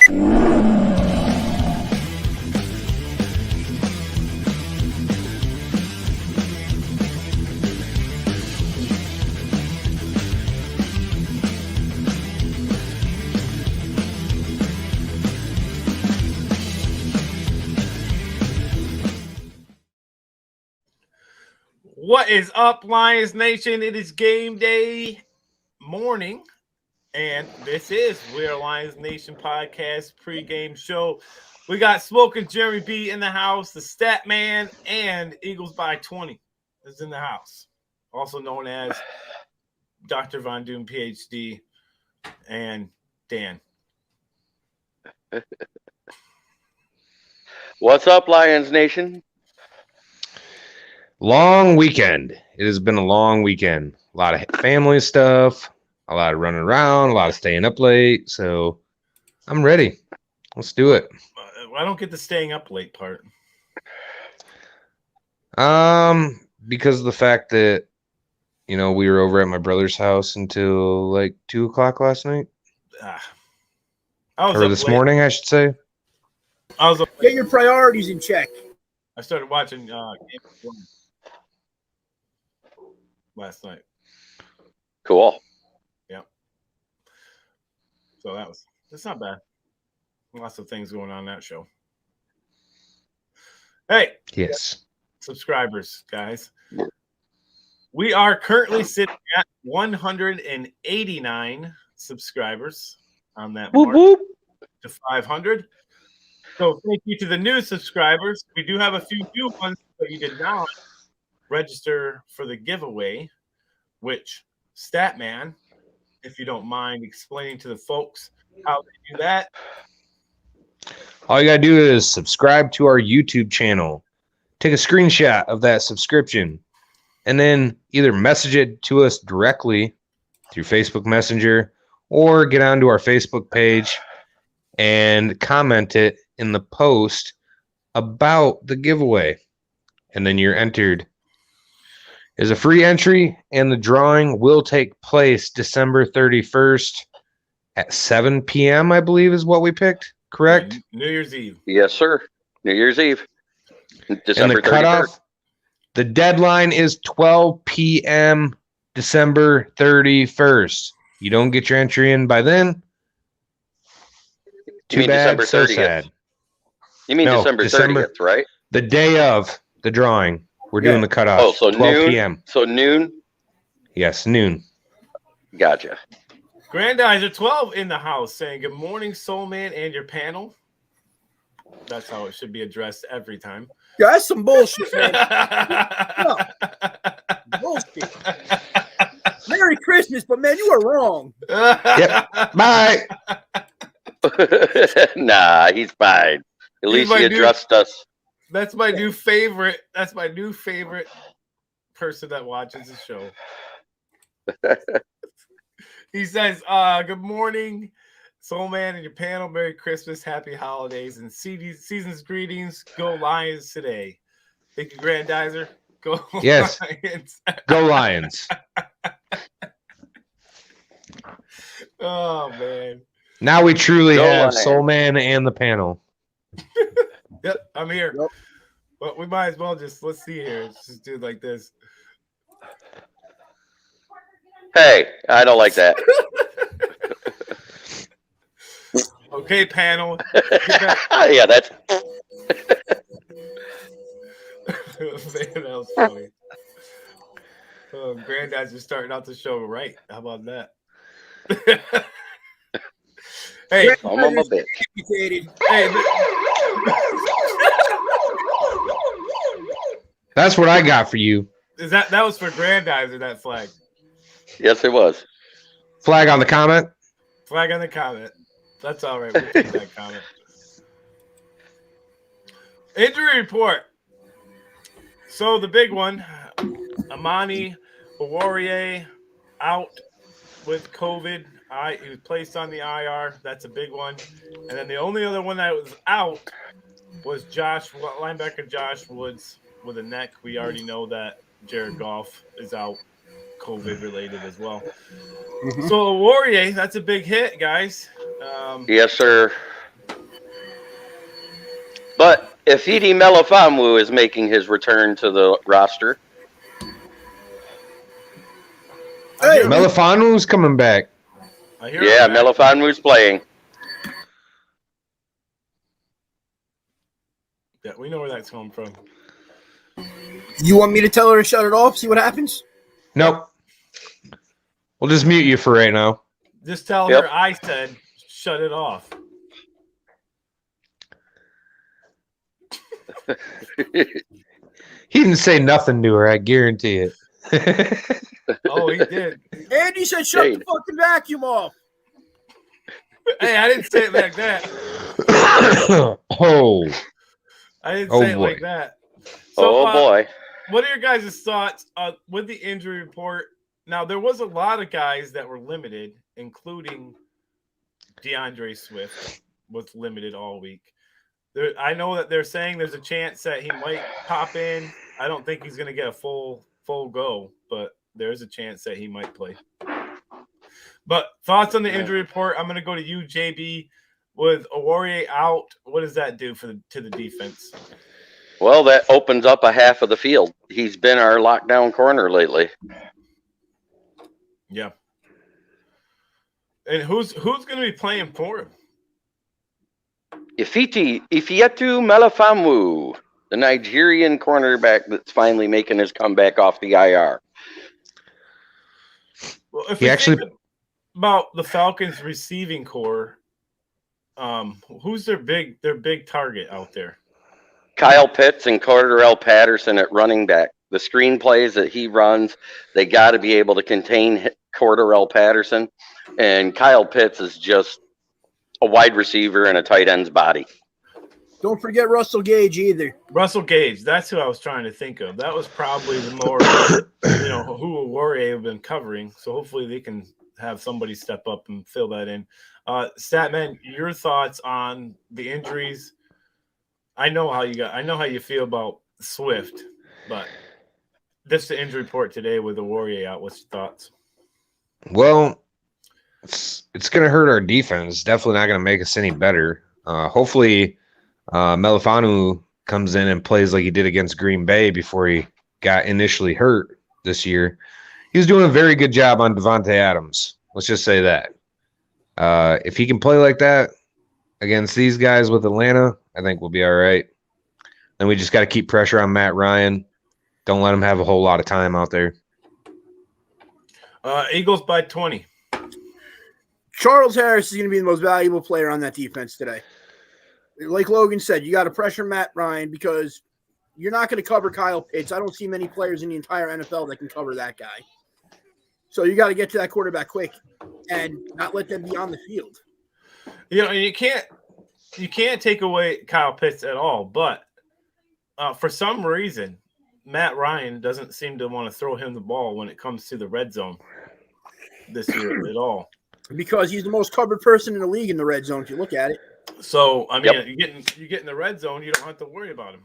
What is up, Lions Nation? It is game day morning, and this is We're Lions Nation podcast pregame show. We got Smoking Jeremy B in the house, the Stat Man, and Eagles by 20 is in the house, also known as Dr. Von Doom, PhD, and Dan. What's up, Lions Nation? Long weekend. It has been a long weekend. A lot of family stuff, a lot of running around, a lot of staying up late. So I'm ready. Let's do it. I don't get the staying up late part. Because of the fact that, we were over at my brother's house until like 2:00 last night. Or this morning, I should say. Get your priorities in check. I started watching Game of Thrones last night. Cool. Yeah. So that's not bad. Lots of things going on in that show. Hey. Yes. Subscribers, guys. We are currently sitting at 189 subscribers on that mark to 500. So thank you to the new subscribers. We do have a few new ones, but you did not register for the giveaway, which Statman, if you don't mind explaining to the folks how they do that. All you got to do is subscribe to our YouTube channel. Take a screenshot of that subscription and then either message it to us directly through Facebook Messenger or get onto our Facebook page and comment it in the post about the giveaway. And then you're entered. Is a free entry, and the drawing will take place December 31st at 7 p.m., I believe is what we picked, correct? New Year's Eve. Yes, sir. New Year's Eve. December and the cutoff, the deadline is 12 p.m. December 31st. You don't get your entry in by then? Too bad, December 30th. So sad. You mean December 30th, right? The day of the drawing. We're doing the cutoff. Oh, so 12 noon? p.m. So noon? Yes, noon. Gotcha. Grandizer 12 in the house saying, good morning, Soul Man, and your panel. That's how it should be addressed every time. Yeah, that's some bullshit, man. No. Bullshit. Merry Christmas, but man, you are wrong. Yep. Bye. Nah, he's fine. At least he addressed us. That's my new favorite. That's my new favorite person that watches the show. He says, good morning, Soul Man and your panel. Merry Christmas, happy holidays, and season's greetings. Go Lions today. Thank you, Grandizer. Go yes. Lions. Go Lions. Oh, man. Now we truly have Lions. Soul Man and the panel. Yep, I'm here. Yep. But we might as well let's see here. Let's just do it like this. Hey, I don't like that. Okay, panel. Yeah, that's. Man, that was funny. Oh, Grandad's starting out the show right. How about that? Hey, I'm a bitch. Hey, that's what I got for you. is that was for Grandizer, that flag? Yes, it was. Flag on the comment. Flag on the comment. That's all right. We'll take that comment. Injury report. So the big one, Amani Oruwariye out with COVID. He was placed on the IR. That's a big one. And then the only other one that was out was linebacker Josh Woods with a neck. We already know that Jared Goff is out, COVID related as well. Mm-hmm. So Oruwariye, that's a big hit, guys. Yes, sir. But Ifeadi Melifonwu is making his return to the roster. Hey, Melifonu's coming back. Yeah, Melifonwu's playing. Yeah, we know where that's coming from. you want me to tell her to shut it off? See what happens? Nope. We'll just mute you for right now. Just tell her I said shut it off. He didn't say nothing to her, I guarantee it. Oh, he did. Andy said shut the fucking vacuum off. Hey, I didn't say it like that. Oh. I didn't say it like that. So, boy. What are your guys' thoughts with the injury report? Now, there was a lot of guys that were limited, including DeAndre Swift was limited all week. I know that they're saying there's a chance that he might pop in. I don't think he's going to get a full go, but there's a chance that he might play. But thoughts on the injury report? I'm going to go to you, JB. With Oruwariye out, what does that do to the defense? Well, that opens up a half of the field. He's been our lockdown corner lately. Yeah. And who's going to be playing for him? Ifeatu Melifonwu, the Nigerian cornerback that's finally making his comeback off the IR. Well, if we think about the Falcons receiving core, who's their big target out there? Kyle Pitts and Cordarrelle Patterson at running back. The screen plays that he runs, they got to be able to contain Cordarrelle Patterson. And Kyle Pitts is just a wide receiver in a tight end's body. Don't forget Russell Gage either. Russell Gage, that's who I was trying to think of. That was probably the more, who Oruwariye have been covering. So hopefully they can have somebody step up and fill that in. Statman, your thoughts on the injuries? I know how you feel about Swift, but this the injury report today with Oruwariye out. What's your thoughts? Well, it's going to hurt our defense. Definitely not going to make us any better. Hopefully, Melifonwu comes in and plays like he did against Green Bay before he got initially hurt this year. He was doing a very good job on Devontae Adams. Let's just say that. If he can play like that against these guys with Atlanta, I think we'll be all right. Then we just got to keep pressure on Matt Ryan. Don't let him have a whole lot of time out there. Eagles by 20. Charles Harris is going to be the most valuable player on that defense today. Like Logan said, you got to pressure Matt Ryan because you're not going to cover Kyle Pitts. I don't see many players in the entire NFL that can cover that guy. So you got to get to that quarterback quick and not let them be on the field. You can't take away Kyle Pitts at all, but for some reason, Matt Ryan doesn't seem to want to throw him the ball when it comes to the red zone this year at all. Because he's the most covered person in the league in the red zone, if you look at it. So, I mean, you get in the red zone, you don't have to worry about him.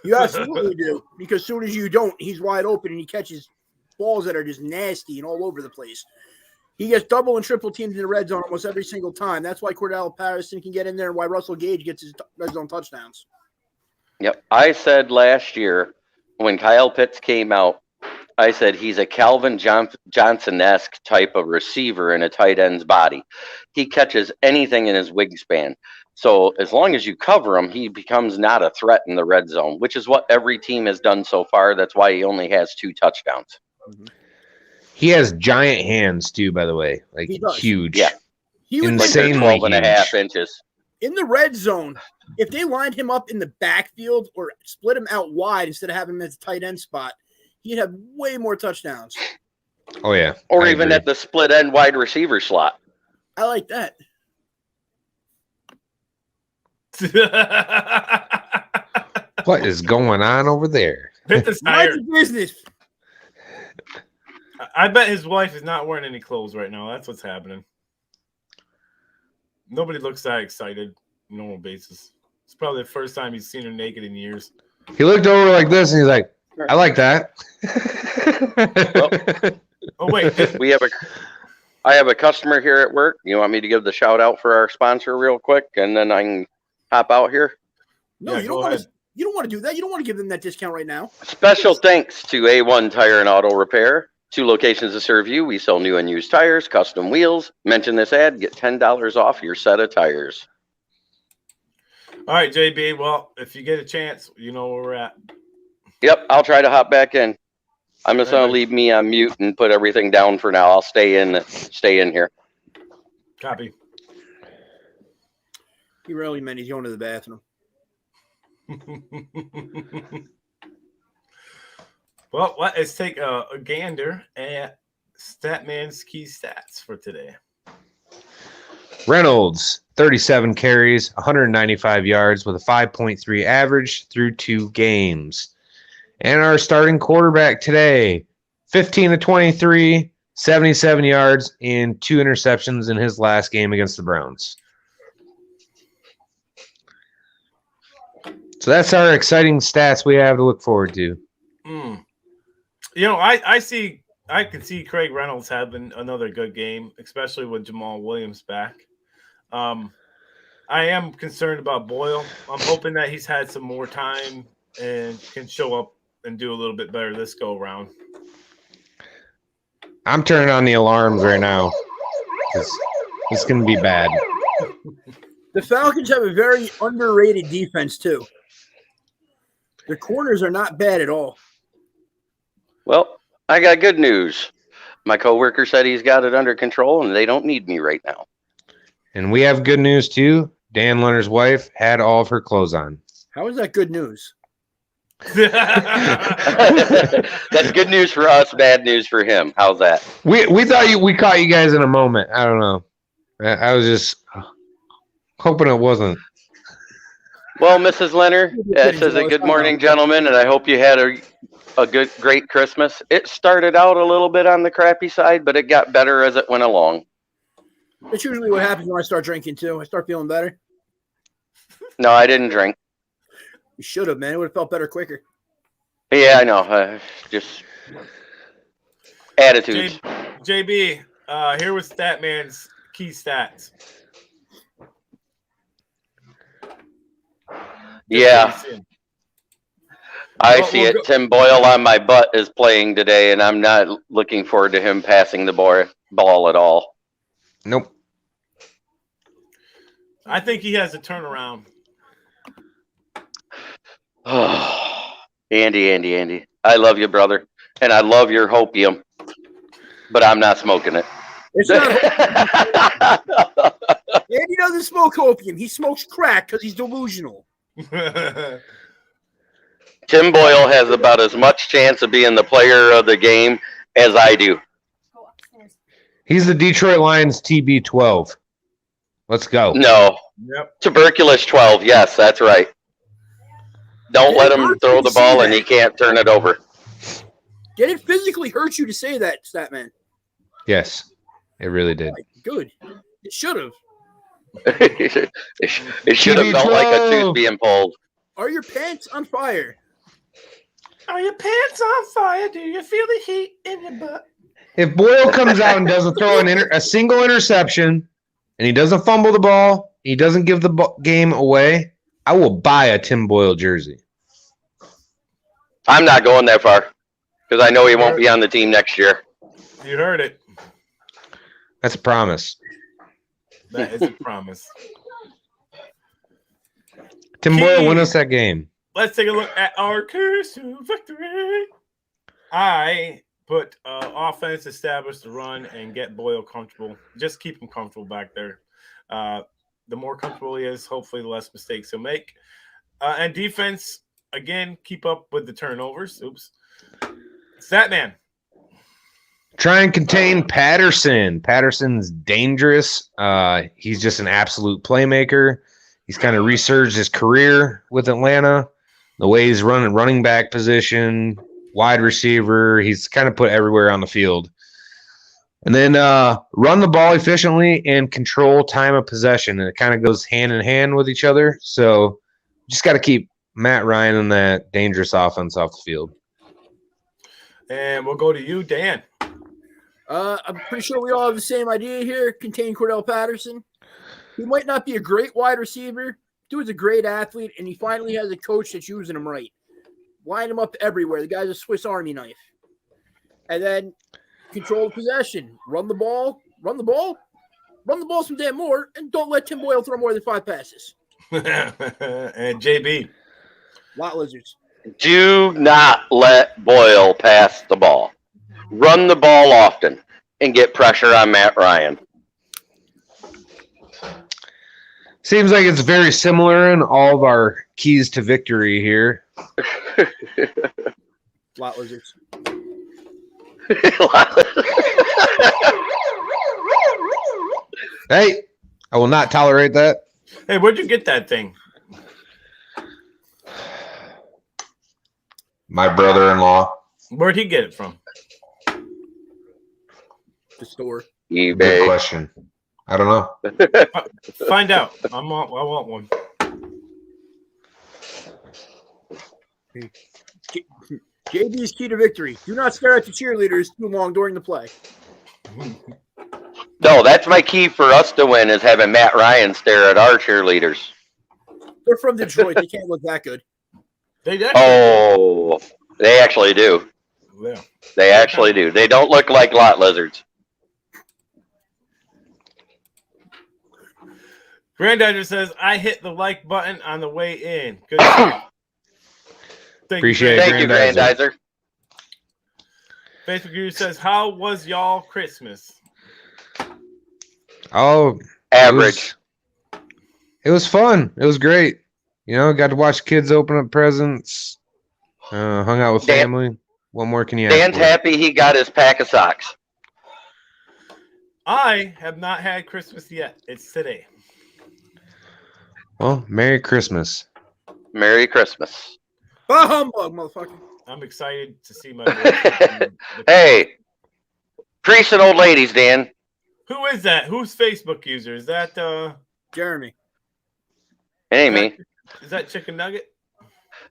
You absolutely do. Because as soon as you don't, he's wide open and he catches balls that are just nasty and all over the place. He gets double and triple teamed in the red zone almost every single time. That's why Cordarrelle Patterson can get in there and why Russell Gage gets his red zone touchdowns. Yep. I said last year when Kyle Pitts came out, I said he's a Calvin Johnson-esque type of receiver in a tight end's body. He catches anything in his wingspan. So as long as you cover him, he becomes not a threat in the red zone, which is what every team has done so far. That's why he only has 2 touchdowns. Mm-hmm. He has giant hands too, by the way, like huge. Yeah, he would insanely like 12 and a half huge. inches. In the red zone, if they lined him up in the backfield or split him out wide instead of having him at the tight end spot, he'd have way more touchdowns. Oh, yeah. Or I even agree. at the split end wide receiver slot. I like that. What is going on over there? Pitt is Mind tired. your business. I bet his wife is not wearing any clothes right now. That's what's happening. Nobody looks that excited on a normal basis. It's probably the first time he's seen her naked in years. He looked over like this and he's like, I like that. Oh, wait. I have a customer here at work. You want me to give the shout out for our sponsor real quick and then I can hop out here? No, Yeah, you go don't want ahead. to. You don't want to do that. You don't want to give them that discount right now. Special thanks to A1 Tire and Auto Repair. 2 locations to serve you. We sell new and used tires, custom wheels. Mention this ad, get $10 off your set of tires. All right, JB. Well, if you get a chance, you know where we're at. Yep, I'll try to hop back in. I'm just All gonna right. leave me on mute and put everything down for now. I'll stay in here. Copy. He really meant he's going to the bathroom. Well, let's take a gander at Statman's key stats for today. Reynolds, 37 carries, 195 yards with a 5.3 average through 2 games. And our starting quarterback today, 15 to 23, 77 yards, and 2 interceptions in his last game against the Browns. So that's our exciting stats we have to look forward to. You know, I can see Craig Reynolds having another good game, especially with Jamal Williams back. I am concerned about Boyle. I'm hoping that he's had some more time and can show up and do a little bit better this go around. I'm turning on the alarms right now because it's going to be bad. The Falcons have a very underrated defense too. Their corners are not bad at all. Well, I got good news. My coworker said he's got it under control and they don't need me right now. And we have good news too. Dan Leonard's wife had all of her clothes on. How is that good news? That's good news for us, bad news for him. How's that? We thought we caught you guys in a moment. I don't know. I was just hoping it wasn't. Well, Mrs. Leonard says a good morning, gentlemen, and I hope you had a great Christmas. It started out a little bit on the crappy side, but it got better as it went along. That's usually what happens when I start drinking too. I start feeling better. No, I didn't drink. You should have, man. It would have felt better quicker. Yeah, I know. Just attitudes. JB, here was Statman's key stats. Yeah. I see it. Tim Boyle on my butt is playing today, and I'm not looking forward to him passing the ball at all. Nope. I think he has a turnaround. Andy. I love you, brother. And I love your hopium. But I'm not smoking it. It's not. Andy doesn't smoke opium. He smokes crack because he's delusional. Tim Boyle has about as much chance of being the player of the game as I do. He's the Detroit Lions TB12. Let's go. No. Yep. Tuberculous 12. Yes, that's right. Don't let him throw the ball and he can't turn it over. Did it physically hurt you to say that, Statman? Yes, it really did. Good. It should have. It should have felt like a tooth being pulled. Are your pants on fire? Are your pants on fire? Do you feel the heat in your butt? If Boyle comes out and doesn't throw a single interception, and he doesn't fumble the ball, he doesn't give the game away, I will buy a Tim Boyle jersey. I'm not going that far because I know he won't be on the team next year. You heard it. That's a promise. That is a promise. Tim Boyle, win us that game. Let's take a look at our curse to victory. I put offense, establish the run, and get Boyle comfortable. Just keep him comfortable back there. The more comfortable he is, hopefully the less mistakes he'll make. And defense, again, keep up with the turnovers. Oops. Statman. Try and contain Patterson. Patterson's dangerous. He's just an absolute playmaker. He's kind of resurged his career with Atlanta. The way he's running back position, wide receiver. He's kind of put everywhere on the field. And then run the ball efficiently and control time of possession. And it kind of goes hand in hand with each other. So just got to keep Matt Ryan and that dangerous offense off the field. And we'll go to you, Dan. I'm pretty sure we all have the same idea here. Contain Cordell Patterson. He might not be a great wide receiver, dude's a great athlete, and he finally has a coach that's using him right. Line him up everywhere. The guy's a Swiss Army knife. And then control possession. Run the ball some damn more, and don't let Tim Boyle throw more than 5 passes. And JB. Lot lizards. Do not let Boyle pass the ball. Run the ball often and get pressure on Matt Ryan. Seems like it's very similar in all of our keys to victory here. Lot lizards. Hey, I will not tolerate that. Hey, where'd you get that thing? My brother-in-law. Where'd he get it from? The store. Good eBay. question. I don't know. Find out. I want one. JB's key to victory. Do not stare at the cheerleaders too long during the play. No, that's my key for us to win is having Matt Ryan stare at our cheerleaders. They're from Detroit. They can't look that good. They They actually do. Yeah. They actually do. They don't look like lot lizards. Granddaddy says, I hit the like button on the way in. Good job. Appreciate it. Thank you, Grandizer. Facebook user says, how was y'all Christmas? Oh, Average. It was fun. It was great. You know, got to watch kids open up presents. Hung out with Dan- family. What more can you ask Dan's for? happy he got his pack of socks. I have not had Christmas yet. It's today. Well, Merry Christmas. Merry Christmas. Bah humbug, motherfucker. I'm excited to see my boys. Hey, priests and old ladies, Dan. Who is that? Who's Facebook user? Is that Jeremy. It ain't me. Is that Chicken Nugget?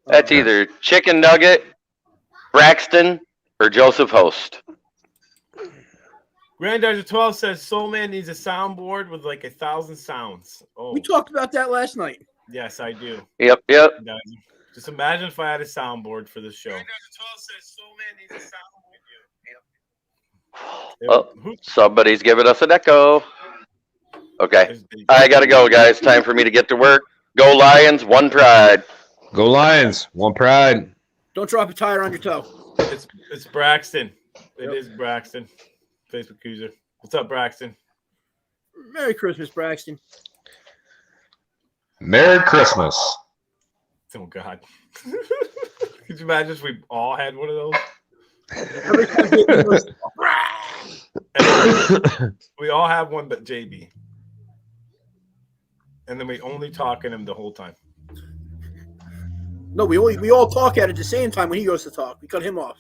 That's either Chicken Nugget, Braxton, or Joseph Host. Granddaddy 12 says Soul Man needs a soundboard with like 1,000 sounds. Oh, We talked about that last night. yes, I do. Yep. Just imagine if I had a soundboard for this show. Oh, somebody's giving us an echo. Okay. I gotta go, guys. Time for me to get to work. Go Lions, one pride. Go Lions. One pride. Don't drop a tire on your toe. It's Braxton. It Yep. is Braxton. Facebook user. What's up, Braxton? Merry Christmas, Braxton. Merry Christmas. Oh God. Could you imagine if we all had one of those? Every time JB goes, We all have one but JB. And then we only talk in him the whole time. no, we all talk at it the same time when he goes to talk. We cut him off.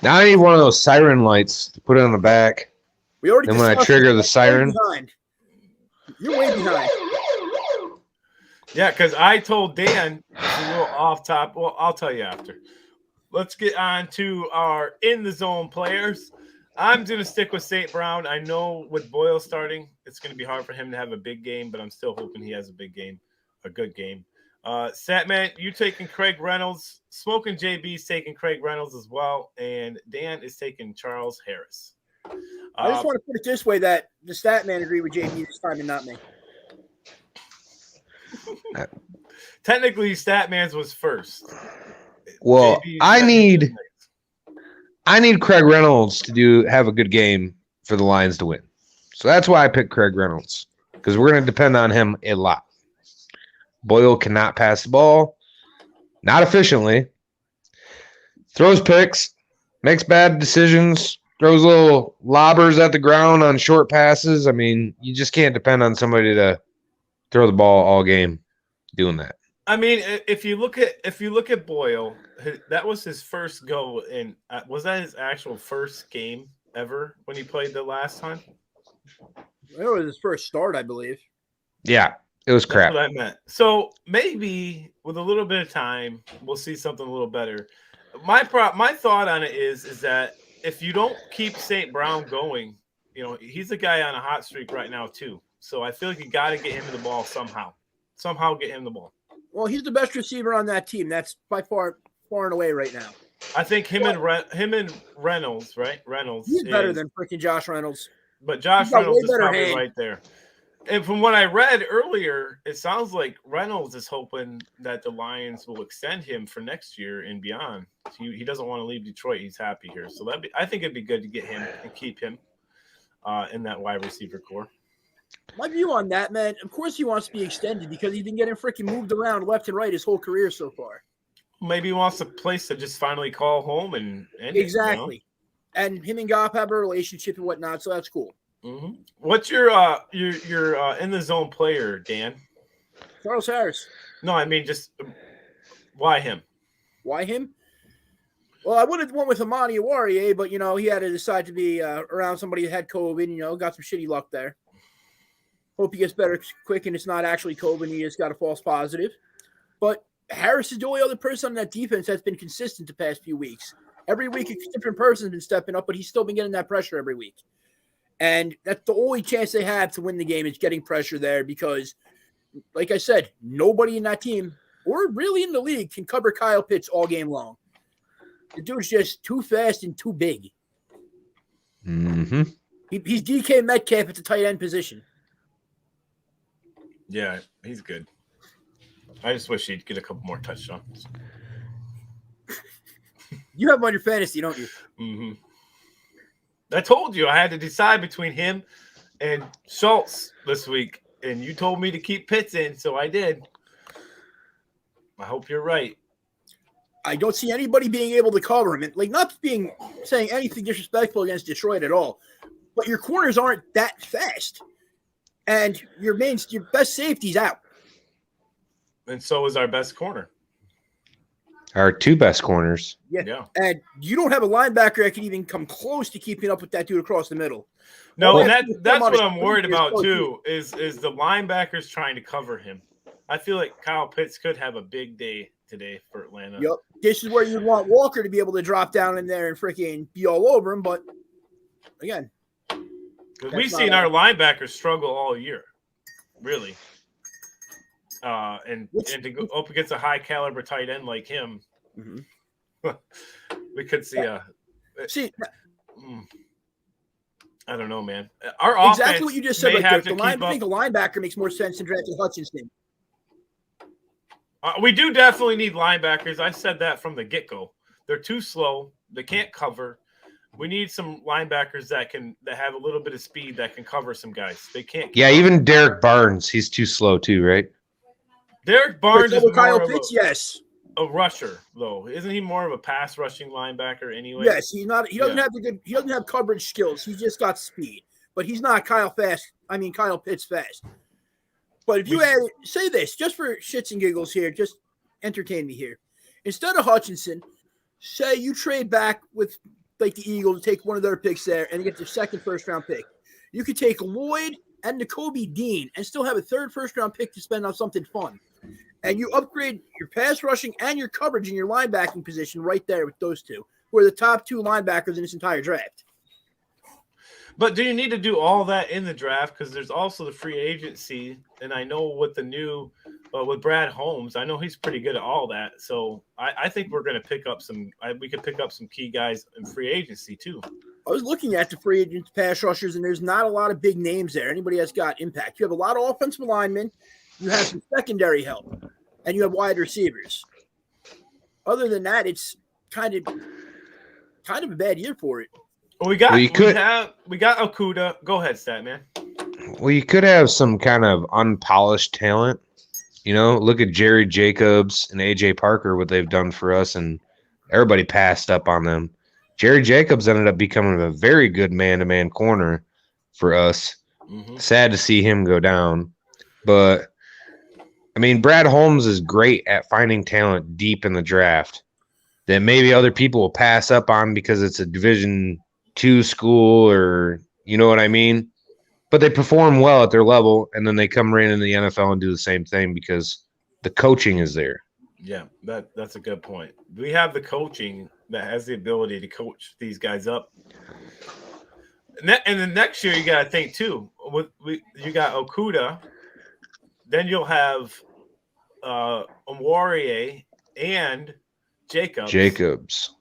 Now I need one of those siren lights to put it on the back. We already. And when I discussed trigger it. the siren. You're way behind. Yeah, because I told Dan, it's a little off top. Well, I'll tell you after. Let's get on to our in the zone players. I'm going to stick with St. Brown. I know with Boyle starting, it's going to be hard for him to have a big game, but I'm still hoping he has a big game, a good game. Satman, you taking Craig Reynolds. Smoking JB's taking Craig Reynolds as well. And Dan is taking Charles Harris. I just want to put it this way: that the stat man agreed with JB this time and not me. Technically, Statman's was first. Well, JB's I second. need Craig Reynolds to have a good game for the Lions to win. So that's why I picked Craig Reynolds, because we're going to depend on him a lot. Boyle cannot pass the ball, not efficiently, throws picks, makes bad decisions, throws little lobbers at the ground on short passes. I mean, you just can't depend on somebody to throw the ball all game doing that. I mean, if you look at Boyle, that was his first go in. Was that his actual first game ever when he played the last time? That was his first start, I believe. Yeah, it was crap. That's what I meant. So maybe with a little bit of time, we'll see something a little better. My thought on it is that if you don't keep St. Brown going, you know, he's a guy on a hot streak right now too. So I feel like you got to get him the ball somehow. Somehow get him the ball. Well, he's the best receiver on that team. That's by far and away right now. I think him and Reynolds, right? Reynolds. He's better than freaking Josh Reynolds. But Josh Reynolds is probably right there. And from what I read earlier, it sounds like Reynolds is hoping that the Lions will extend him for next year and beyond. He doesn't want to leave Detroit. He's happy here. So I think it'd be good to get him and keep him in that wide receiver core. My view on that, man, of course he wants to be extended because he's been getting freaking moved around left and right his whole career so far. Maybe he wants a place to just finally call home and end exactly. It, And him and Goff have a relationship and whatnot, so that's cool. Mm-hmm. What's your in the zone player, Dan? Charles Harris. No, I mean just why him? Why him? Well, I would have went with Amani Oruwariye, but he had to decide to be around somebody that had COVID. Got some shitty luck there. Hope he gets better quick and it's not actually COVID. He just got a false positive. But Harris is the only other person on that defense that's been consistent the past few weeks. Every week, a different person's been stepping up, but he's still been getting that pressure every week. And that's the only chance they have to win the game is getting pressure there because, like I said, nobody in that team or really in the league can cover Kyle Pitts all game long. The dude's just too fast and too big. Mm-hmm. He's DK Metcalf at the tight end position. Yeah, he's good. I just wish he'd get a couple more touchdowns. You have him on your fantasy, don't you? Mm-hmm. I told you I had to decide between him and Schultz this week, and you told me to keep Pitts in, so I did. I hope you're right. I don't see anybody being able to cover him. And, not saying anything disrespectful against Detroit at all, but your corners aren't that fast. And your best safety's out. And so is our best corner. Our two best corners. Yeah. And you don't have a linebacker that can even come close to keeping up with that dude across the middle. No, and that's what I'm worried about too, is the linebackers trying to cover him. I feel like Kyle Pitts could have a big day today for Atlanta. Yep. This is where you'd want Walker to be able to drop down in there and freaking be all over him, but again. We've seen our linebackers struggle all year. Really. And to go up against a high caliber tight end like him, we could see I don't know, man. Our offense exactly what you just said. I think a linebacker makes more sense than drafting Hutchinson. We do definitely need linebackers. I said that from the get-go. They're too slow. They can't cover. We need some linebackers that have a little bit of speed that can cover some guys. They can't. Yeah, even Derek Barnes, he's too slow too, right? Derek Barnes is Kyle Pitts, yes. A rusher, though. Isn't he more of a pass rushing linebacker anyway? Yes, he's not. He doesn't have he doesn't have coverage skills. He's just got speed. But he's not Kyle Pitts fast. But if you say this, just for shits and giggles here, just entertain me here. Instead of Hutchinson, say you trade back with the Eagles to take one of their picks there and get their second first-round pick. You could take Lloyd and Nakobe Dean and still have a third first-round pick to spend on something fun. And you upgrade your pass rushing and your coverage in your linebacking position right there with those two, who are the top two linebackers in this entire draft. But do you need to do all that in the draft? Because there's also the free agency, and I know with the new with Brad Holmes, I know he's pretty good at all that. So I think we're going to pick up we could pick up some key guys in free agency too. I was looking at the free agent pass rushers, and there's not a lot of big names there. Anybody that's got impact. You have a lot of offensive linemen. You have some secondary help, and you have wide receivers. Other than that, it's kind of a bad year for it. Well, we got Okuda. Go ahead, Statman. Well, you could have some kind of unpolished talent. Look at Jerry Jacobs and AJ Parker, what they've done for us, and everybody passed up on them. Jerry Jacobs ended up becoming a very good man-to-man corner for us. Mm-hmm. Sad to see him go down. But, Brad Holmes is great at finding talent deep in the draft that maybe other people will pass up on because it's a Division II school or you know what I mean? But they perform well at their level, and then they come right into the NFL and do the same thing because the coaching is there. Yeah, that's a good point. We have the coaching that has the ability to coach these guys up. And then next year you got to think too. You got Okuda, then you'll have Warrior and Jacobs.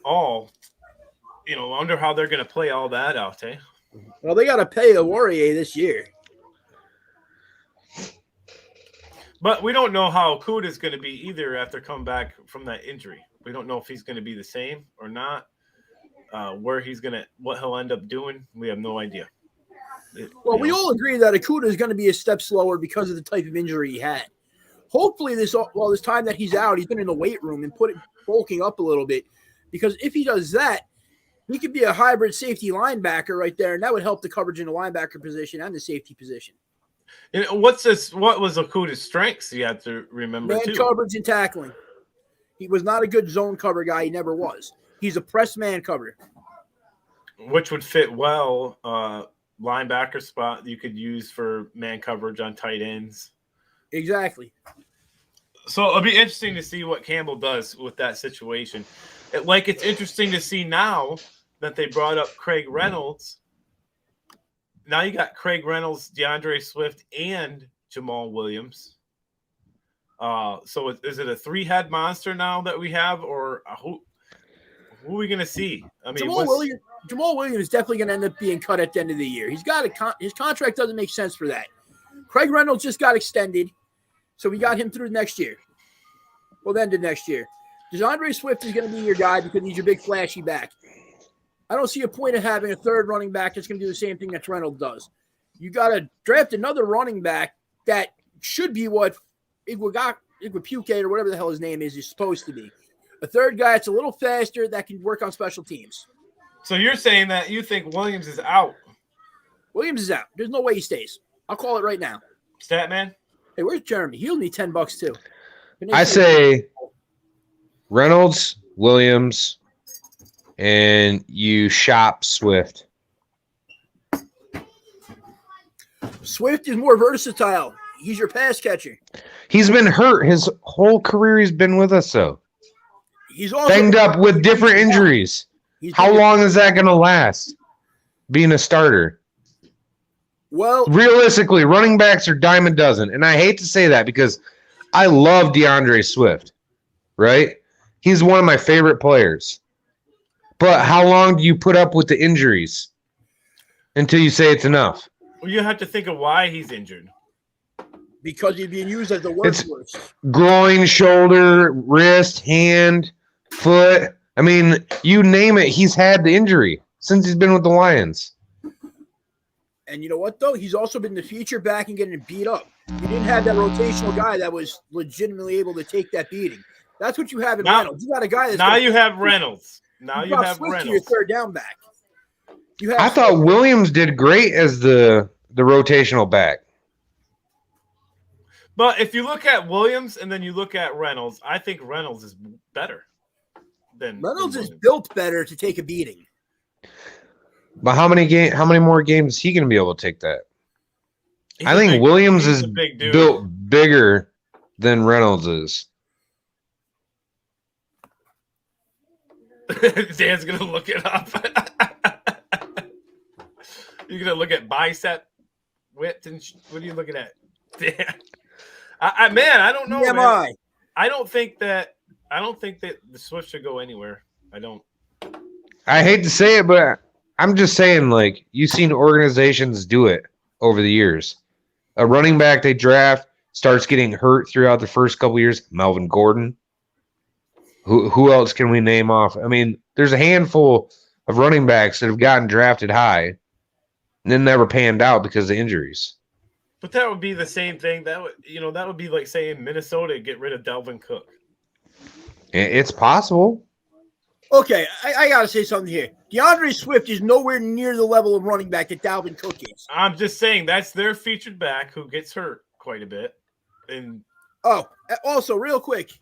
All, I wonder how they're going to play all that out, eh? Well, they got to pay a Warrior this year. But we don't know how Okuda is going to be either after coming back from that injury. We don't know if he's going to be the same or not. What he'll end up doing, we have no idea. We all agree that Okuda is going to be a step slower because of the type of injury he had. Hopefully, this time that he's out, he's been in the weight room and bulking up a little bit. Because if he does that, he could be a hybrid safety linebacker right there, and that would help the coverage in the linebacker position and the safety position. And what was Okuda's strengths? You have to remember man coverage and tackling. He was not a good zone cover guy. He never was. He's a press man cover, which would fit well. Linebacker spot you could use for man coverage on tight ends. Exactly. So it'll be interesting to see what Campbell does with that situation. It's interesting to see now that they brought up Craig Reynolds. Now you got Craig Reynolds, DeAndre Swift, and Jamal Williams. So is it a three-head monster now that we have, or who are we going to see? I mean, Jamal Williams is definitely going to end up being cut at the end of the year. He's got his contract doesn't make sense for that. Craig Reynolds just got extended, so we got him through next year. Well, the end of next year. DeAndre Swift is going to be your guy because he's your big flashy back. I don't see a point of having a third running back that's going to do the same thing that Reynolds does. You got to draft another running back that should be what Iguapuke or whatever the hell his name is supposed to be. A third guy that's a little faster that can work on special teams. So you're saying that you think Williams is out? Williams is out. There's no way he stays. I'll call it right now. Statman? Hey, where's Jeremy? He'll need $10 too. I say Reynolds, Williams, and you shop Swift. Swift is more versatile. He's your pass catcher. He's been hurt his whole career. He's been with us, though. He's also banged up with different injuries. How long is that going to last? Being a starter. Well, realistically, running backs are dime a dozen, and I hate to say that because I love DeAndre Swift. Right? He's one of my favorite players. But how long do you put up with the injuries until you say it's enough? Well, you have to think of why he's injured. Because he's being used as the workhorse. Groin, shoulder, wrist, hand, foot. I mean, you name it, he's had the injury since he's been with the Lions. And you know what, though? He's also been the feature back and getting beat up. You didn't have that rotational guy that was legitimately able to take that beating. That's what you have in Reynolds. You got a guy that's now you have Reynolds. Now you have Reynolds. Your third down back. I thought Williams did great as the rotational back. But if you look at Williams and then you look at Reynolds, I think Reynolds is better than Reynolds is built better to take a beating. But how many more games is he going to be able to take that? I think Williams is built bigger than Reynolds is. Dan's going to look it up. You're going to look at bicep width and what are you looking at? Dan. I don't know. Man. I don't think that the Swift should go anywhere. I don't. I hate to say it, but I'm just saying, like, you've seen organizations do it over the years. A running back they draft starts getting hurt throughout the first couple years. Melvin Gordon. Who else can we name off? I mean, there's a handful of running backs that have gotten drafted high and then never panned out because of injuries. But that would be the same thing. That would be like saying Minnesota get rid of Dalvin Cook. It's possible. Okay, I got to say something here. DeAndre Swift is nowhere near the level of running back that Dalvin Cook is. I'm just saying that's their featured back who gets hurt quite a bit. And also real quick,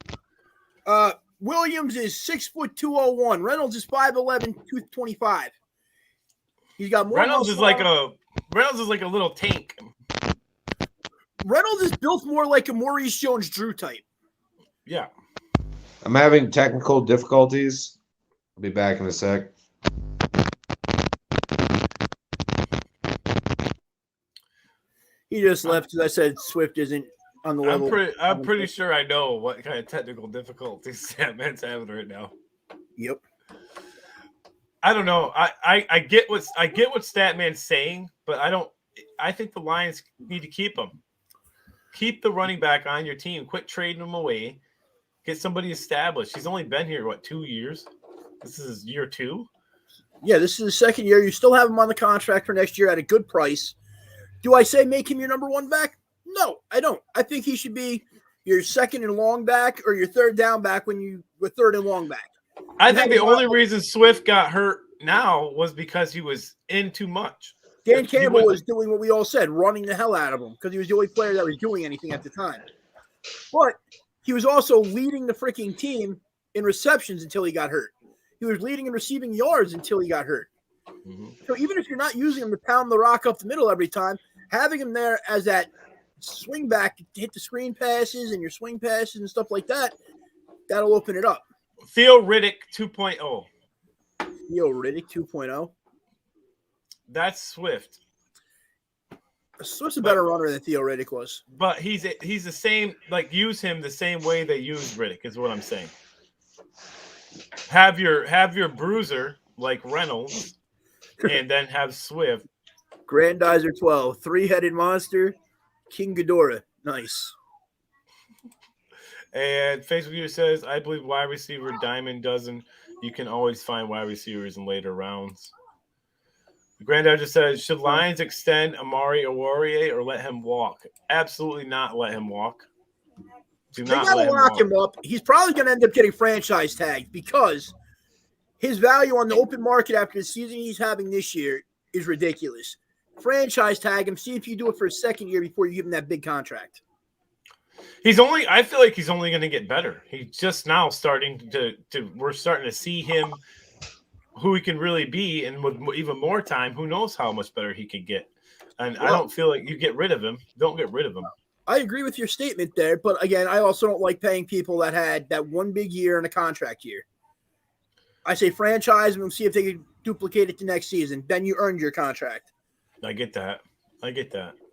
Williams is 6'2", Reynolds is 5'11", 225. He's got more. Reynolds is like a little tank. Reynolds is built more like a Maurice Jones-Drew type. Yeah. I'm having technical difficulties. I'll be back in a sec. He just left because I said Swift isn't on the level. I'm pretty sure I know what kind of technical difficulties Statman's having right now. Yep. I don't know. I get what Statman's saying, but I think the Lions need to keep him. Keep the running back on your team. Quit trading him away. Get somebody established. He's only been here, 2 years? This is year 2? Yeah, this is the second year. You still have him on the contract for next year at a good price. Do I say make him your number 1 back? No, I don't. I think he should be your second and long back or your third down back when you were third and long back. I think the only reason Swift got hurt now was because he was in too much. Dan Campbell was doing what we all said, running the hell out of him because he was the only player that was doing anything at the time. But he was also leading the freaking team in receptions until he got hurt. He was leading in receiving yards until he got hurt. Mm-hmm. So even if you're not using him to pound the rock up the middle every time, having him there as that swing back to hit the screen passes and your swing passes and stuff like that, that'll open it up. Theo Riddick 2.0. Theo Riddick 2.0. That's Swift. Swift's a better runner than Theo Riddick was. But he's the same, use him the same way they use Riddick is what I'm saying. Have your bruiser like Reynolds and then have Swift. Grandizer 12, 3-headed monster, King Ghidorah. Nice. And Facebook user says, I believe wide receiver Diamond doesn't. You can always find wide receivers in later rounds. Granddad just says, should Lions extend Amari Oruwariye or let him walk? Absolutely not let him walk. They got to lock him up. He's probably going to end up getting franchise tagged because his value on the open market after the season he's having this year is ridiculous. Franchise tag him. See if you do it for a second year before you give him that big contract. I feel like he's only going to get better. He's just now starting we're starting to see him who he can really be, and with even more time, who knows how much better he can get. And I don't feel like you get rid of him. Don't get rid of him. I agree with your statement there, but again, I also don't like paying people that had that one big year and a contract year. I say franchise and we'll see if they can duplicate it the next season. Then you earned your contract. I get that.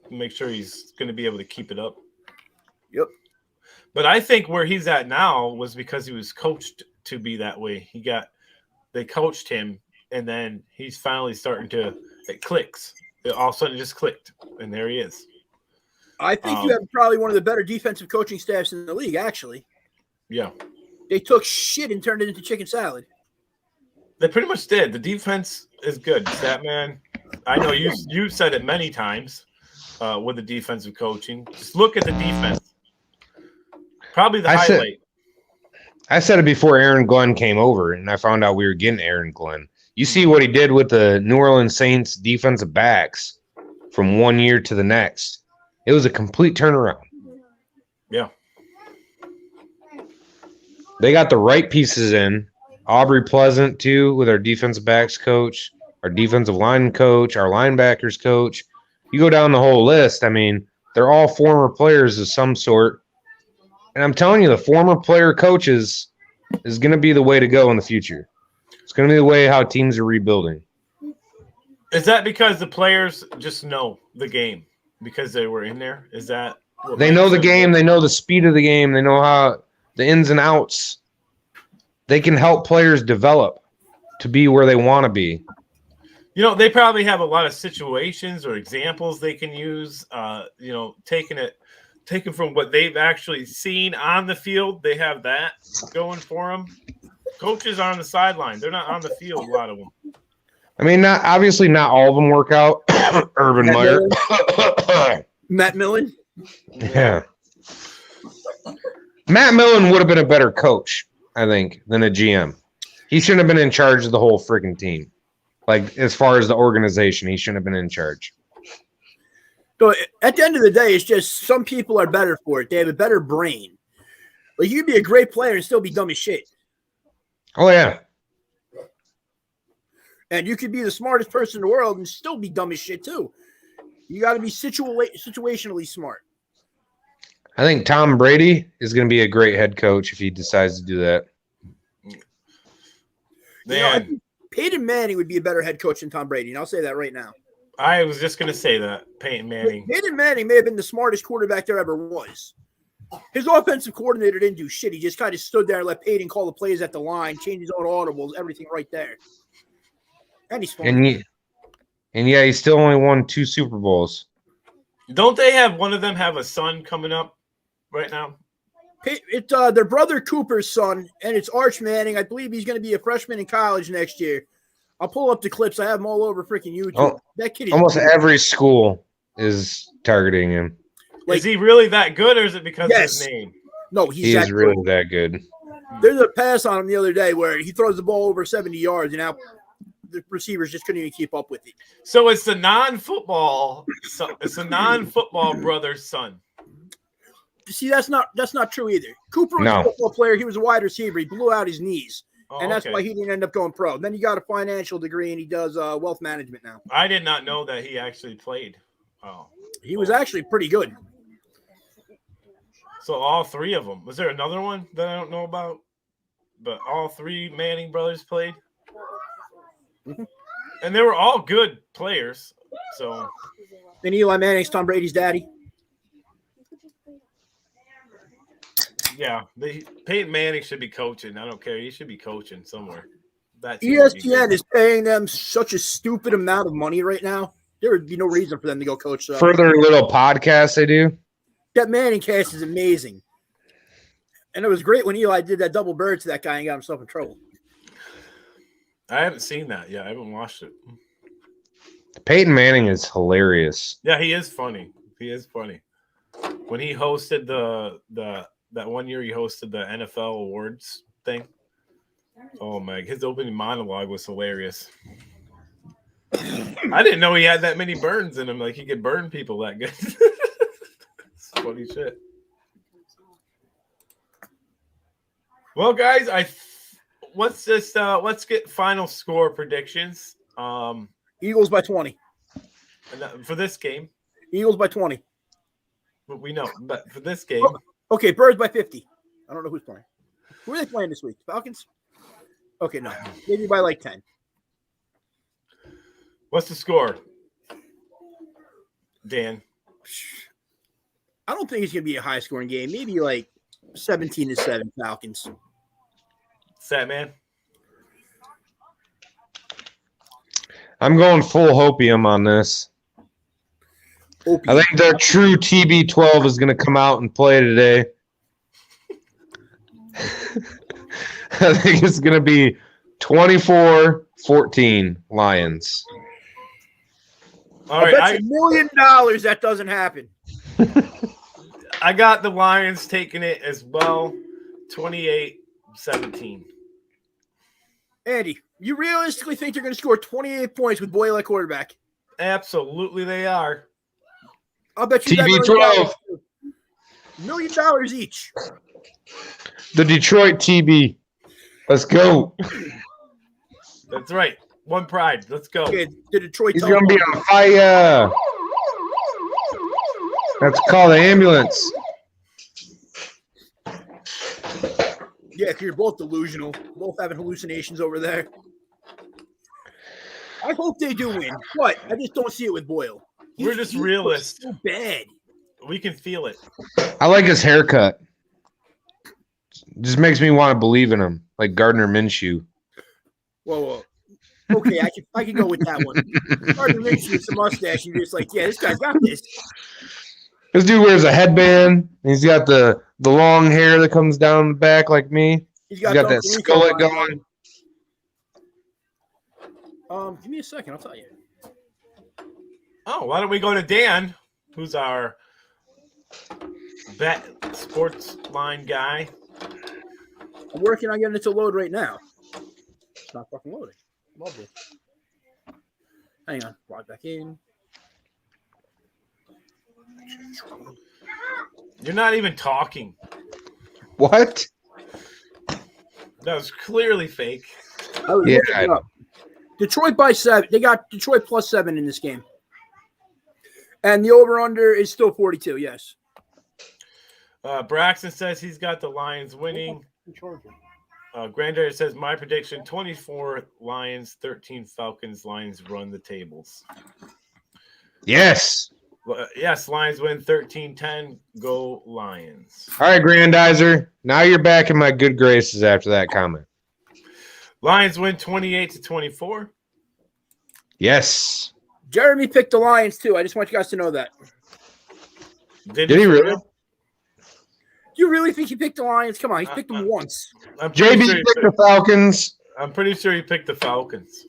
Make sure he's going to be able to keep it up. Yep. But I think where he's at now was because he was coached to be that way. They coached him, and then he's finally starting it clicks. All of a sudden it just clicked, and there he is. I think you have probably one of the better defensive coaching staffs in the league, actually. Yeah. They took shit and turned it into chicken salad. They pretty much did. The defense is good. Statman, I know you said it many times with the defensive coaching. Just look at the defense. Probably the highlight. I said it before Aaron Glenn came over, and I found out we were getting Aaron Glenn. You see what he did with the New Orleans Saints defensive backs from one year to the next. It was a complete turnaround. Yeah. They got the right pieces in. Aubrey Pleasant, too, with our defensive backs coach, our defensive line coach, our linebackers coach. You go down the whole list. I mean, they're all former players of some sort. And I'm telling you, the former player coaches is going to be the way to go in the future. It's going to be the way how teams are rebuilding. Is that because the players just know the game because they were in there? Is that they know the game? They know the speed of the game. They know how the ins and outs. They can help players develop to be where they want to be. They probably have a lot of situations or examples they can use. Taken from what they've actually seen on the field, they have that going for them. Coaches are on the sideline; they're not on the field. A lot of them. I mean, not all of them work out. Urban Meyer, Matt Millen. Yeah, Matt Millen would have been a better coach, I think, than a GM. He shouldn't have been in charge of the whole freaking team. Like, as far as the organization, he shouldn't have been in charge. So at the end of the day, it's just some people are better for it. They have a better brain. Like, you'd be a great player and still be dumb as shit. Oh, yeah. And you could be the smartest person in the world and still be dumb as shit, too. You got to be situationally smart. I think Tom Brady is going to be a great head coach if he decides to do that. Man. I think Peyton Manning would be a better head coach than Tom Brady, and I'll say that right now. I was just going to say that. Peyton Manning. Peyton Manning may have been the smartest quarterback there ever was. His offensive coordinator didn't do shit. He just kind of stood there and let Peyton call the plays at the line, change his own audibles, everything right there. And he's funny. And yeah, he still only won 2 Super Bowls. Don't they have one of them have a son coming up right now? It's their brother Cooper's son, and it's Arch Manning. I believe he's going to be a freshman in college next year. I'll pull up the clips. I have them all over freaking YouTube. Oh, that kid is almost every school is targeting him. Is he really that good, or is it because of his name? No, he's really that good. There's a pass on him the other day where he throws the ball over 70 yards, and now the receivers just couldn't even keep up with it. So it's the non-football. It's the non-football brother's son. See, that's not true either. Cooper was a football player. He was a wide receiver. He blew out his knees. And that's why he didn't end up going pro. Then he got a financial degree, and he does wealth management now. I did not know that he actually played. He was actually pretty good. So all 3 of them. Was there another one that I don't know about? But all 3 Manning brothers played? Mm-hmm. And they were all good players. So. And Eli Manning's Tom Brady's daddy. Yeah, Peyton Manning should be coaching. I don't care. He should be coaching somewhere. ESPN is paying them such a stupid amount of money right now. There would be no reason for them to go coach. For their little podcast they do. That Manning cast is amazing. And it was great when Eli did that double bird to that guy and got himself in trouble. I haven't seen that yet. I haven't watched it. Peyton Manning is hilarious. Yeah, he is funny. He is funny. When he hosted that one year he hosted the NFL awards thing. Oh my, his opening monologue was hilarious. I didn't know he had that many burns in him. Like he could burn people that good. It's funny shit. Well, guys, let's get final score predictions. Eagles by 20. For this game. Eagles by 20. We know, but for this game. Okay, Birds by 50. I don't know who's playing. Who are they playing this week? Falcons? Okay, no. Maybe by like 10. What's the score, Dan? I don't think it's going to be a high-scoring game. Maybe like 17-7 Falcons. Set, man. I'm going full hopium on this. I think their true TB12 is going to come out and play today. I think it's going to be 24-14 Lions. All right, I bet $1 million that doesn't happen. I got the Lions taking it as well, 28-17. Andy, you realistically think they're going to score 28 points with Boyle at quarterback? Absolutely, they are. I'll bet you TB12. $1 million each. The Detroit TB. Let's go. That's right. One pride. Let's go. Okay, the Detroit. He's going to be on fire. Let's call the ambulance. Yeah, you're both delusional. Both having hallucinations over there. I hope they do win, but I just don't see it with Boyle. We're just realists. So bad. We can feel it. I like his haircut. Just makes me want to believe in him, like Gardner Minshew. Whoa. Okay, I can go with that one. Gardner Minshew with some mustache, and you're just like, yeah, this guy's got this. This dude wears a headband. He's got the long hair that comes down the back like me. He's got that skullet going. Give me a second. I'll tell you. Oh, why don't we go to Dan, who's our bet sports line guy? I'm working on getting it to load right now. It's not fucking loading. Love it. Hang on. Log back in. You're not even talking. What? That was clearly fake. Yeah. Detroit by 7. They got Detroit plus 7 in this game. And the over-under is still 42, yes. Braxton says he's got the Lions winning. Granddaddy says, my prediction, 24 Lions, 13 Falcons. Lions run the tables. Yes. Yes, Lions win 13-10. Go Lions. All right, Grandizer. Now you're back in my good graces after that comment. Lions win 28-24. Yes. Jeremy picked the Lions too. I just want you guys to know that. Did he for really? real? You really think he picked the Lions? Come on, he's picked them once. I'm pretty JB sure picked the Falcons. I'm pretty sure he picked the Falcons.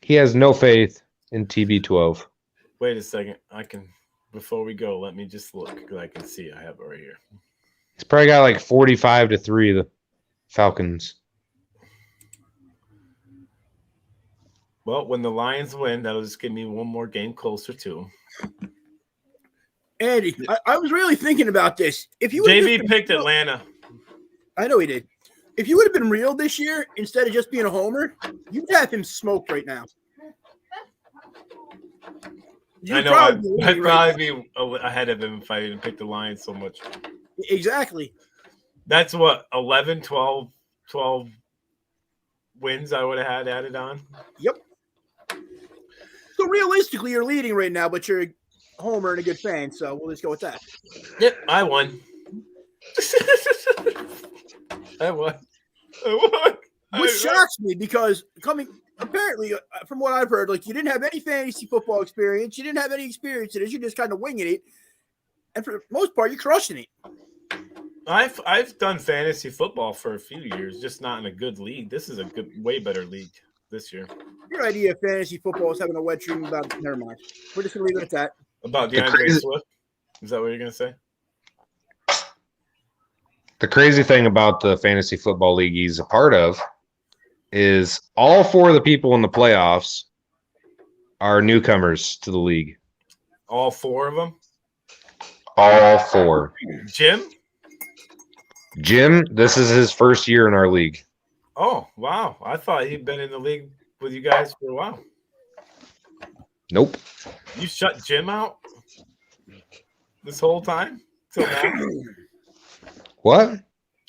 He has no faith in TB12. Wait a second. Before we go, let me just look because I can see I have it right here. He's probably got like 45-3 the Falcons. Well, when the Lions win, that'll just give me one more game closer to him. Andy, I was really thinking about this. If you JB picked Atlanta. I know he did. If you would have been real this year instead of just being a homer, you'd have him smoked right now. I know. I'd probably be ahead of him if I didn't pick the Lions so much. Exactly. That's what, 11, 12 wins I would have had added on? Yep. So realistically, you're leading right now, but you're a homer and a good fan, so we'll just go with that. Yep, I won. I won. Which shocks me because apparently, from what I've heard, like you didn't have any fantasy football experience. You didn't have any experience in it. You're just kind of winging it. And for the most part, you're crushing it. I've done fantasy football for a few years, just not in a good league. This is a way better league this year. Your idea of fantasy football is having a wet dream about it. Never mind. We're just going to leave it at that. About DeAndre Swift? Is that what you're going to say? The crazy thing about the fantasy football league he's a part of is all four of the people in the playoffs are newcomers to the league. All four of them? All four. Jim, this is his first year in our league. Oh, wow. I thought he'd been in the league with you guys for a while. Nope. You shut Jim out this whole time? Till now? What?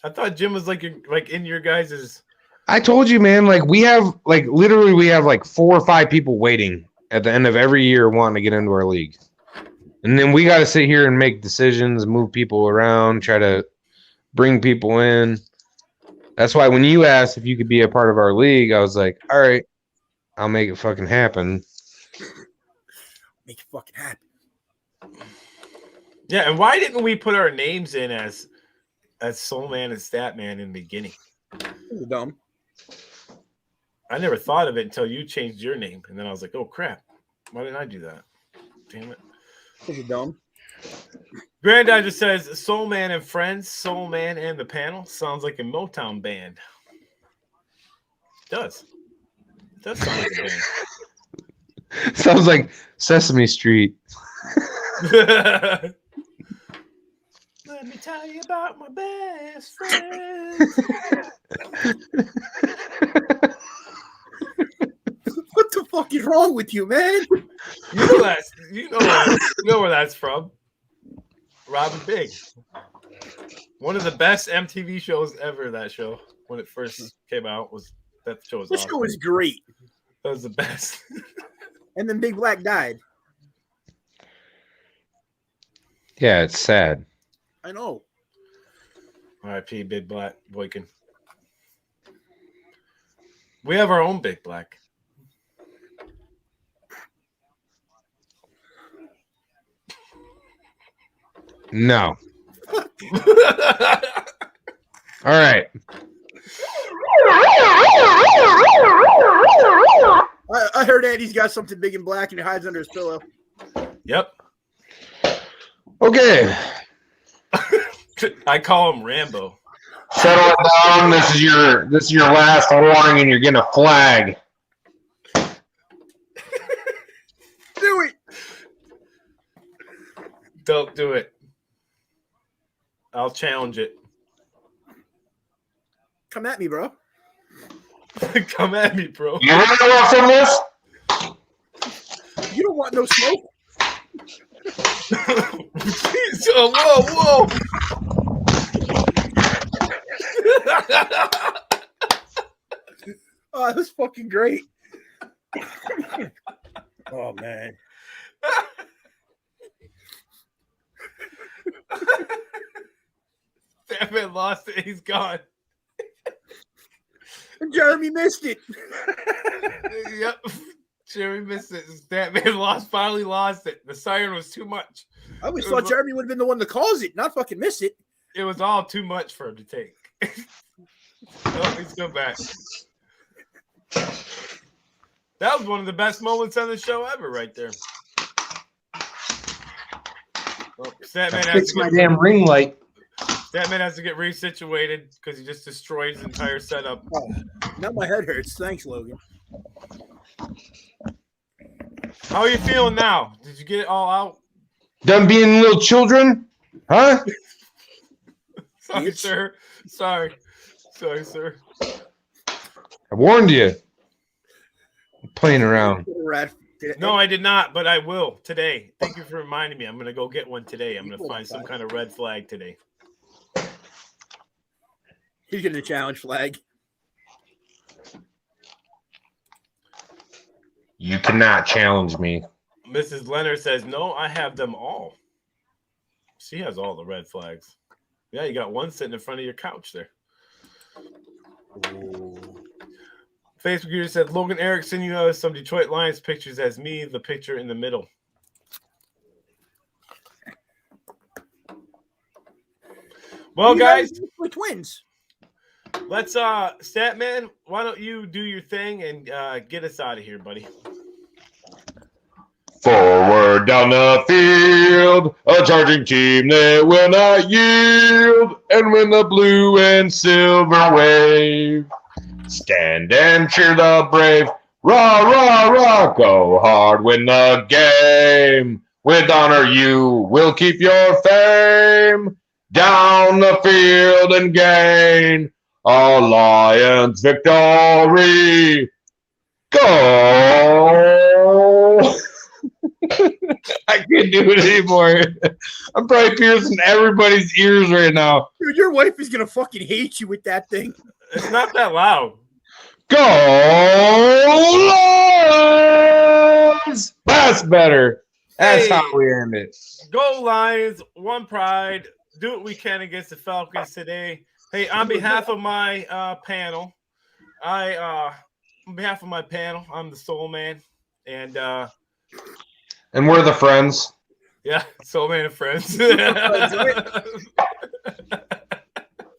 I thought Jim was like in your guys'. I told you, man, like we have literally 4 or 5 people waiting at the end of every year wanting to get into our league. And then we got to sit here and make decisions, move people around, try to bring people in. That's why when you asked if you could be a part of our league, I was like, all right, I'll make it fucking happen. Make it fucking happen. Yeah, and why didn't we put our names in as Soul Man and Stat Man in the beginning? You're dumb. I never thought of it until you changed your name. And then I was like, oh, crap. Why didn't I do that? Damn it. You're dumb. Granddad just says, Soul Man and Friends, Soul Man and the Panel. Sounds like a Motown band. It does. It does sound like a band. Sounds like Sesame Street. Let me tell you about my best friend. What the fuck is wrong with you, man? You know where that's from. Robin Big. One of the best MTV shows ever. That show, when it first came out, that show was awesome. Show was great. That was the best. And then Big Black died. Yeah, it's sad. I know. R.I.P. Big Black Boykin. We have our own Big Black. No. All right. I heard Andy's got something big and black and he hides under his pillow. Yep. Okay. I call him Rambo. Settle it down. This is your last warning, and you're getting a flag. Do it. Don't do it. I'll challenge it. Come at me, bro. Come at me, bro. You really want some of this? You don't want no smoke. Whoa. Oh, that was fucking great. Oh man. That man lost it. He's gone. Jeremy missed it. Yep. Jeremy missed it. That man finally lost it. The siren was too much. I always thought Jeremy would have been the one to cause it, not fucking miss it. It was all too much for him to take. Oh, he's go back. That was one of the best moments on the show ever, right there. Oh, Statman has Fix my damn ring light. Statman has to get resituated because he just destroyed his entire setup. Oh, now my head hurts. Thanks, Logan. How are you feeling now? Did you get it all out? Done being little children? Huh? Sorry, sir. Sorry, sir. I warned you. I'm playing around. No, I did not, but I will today. Thank you for reminding me. I'm going to go get one today. I'm going to find some kind of red flag today. He's getting a challenge flag. You cannot challenge me. Mrs. Leonard says, no, I have them all. She has all the red flags. Yeah, you got one sitting in front of your couch there. Ooh. Facebook user said, Logan Erickson, you know some Detroit Lions pictures as me, the picture in the middle. Well, guys, we're twins. Let's Statman, why don't you do your thing and get us out of here, buddy? Forward down the field, a charging team that will not yield, and win the blue and silver wave. Stand and cheer the brave, rah, rah, rah, go hard, win the game. With honor you will keep your fame, down the field and gain a Lions victory. Go! I can't do it anymore. I'm probably piercing everybody's ears right now. Dude, your wife is gonna fucking hate you with that thing. It's not that loud. Go Lions! That's better. That's how we end it. Go Lions, one pride. Do what we can against the Falcons today. Hey, on behalf of my panel, I'm the Soul Man, and we're the friends. Yeah, Soul Man and friends.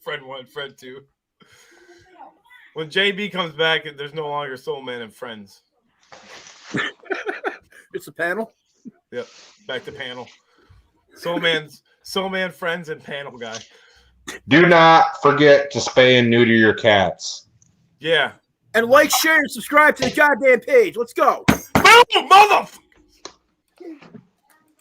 Friend one, friend two. When JB comes back, there's no longer Soul Man and friends. It's a panel. Yep, back to panel. Soul Man, friends, and panel guy. Do not forget to spay and neuter your cats. Yeah. And like, share, and subscribe to the goddamn page. Let's go. Boom, motherfucker!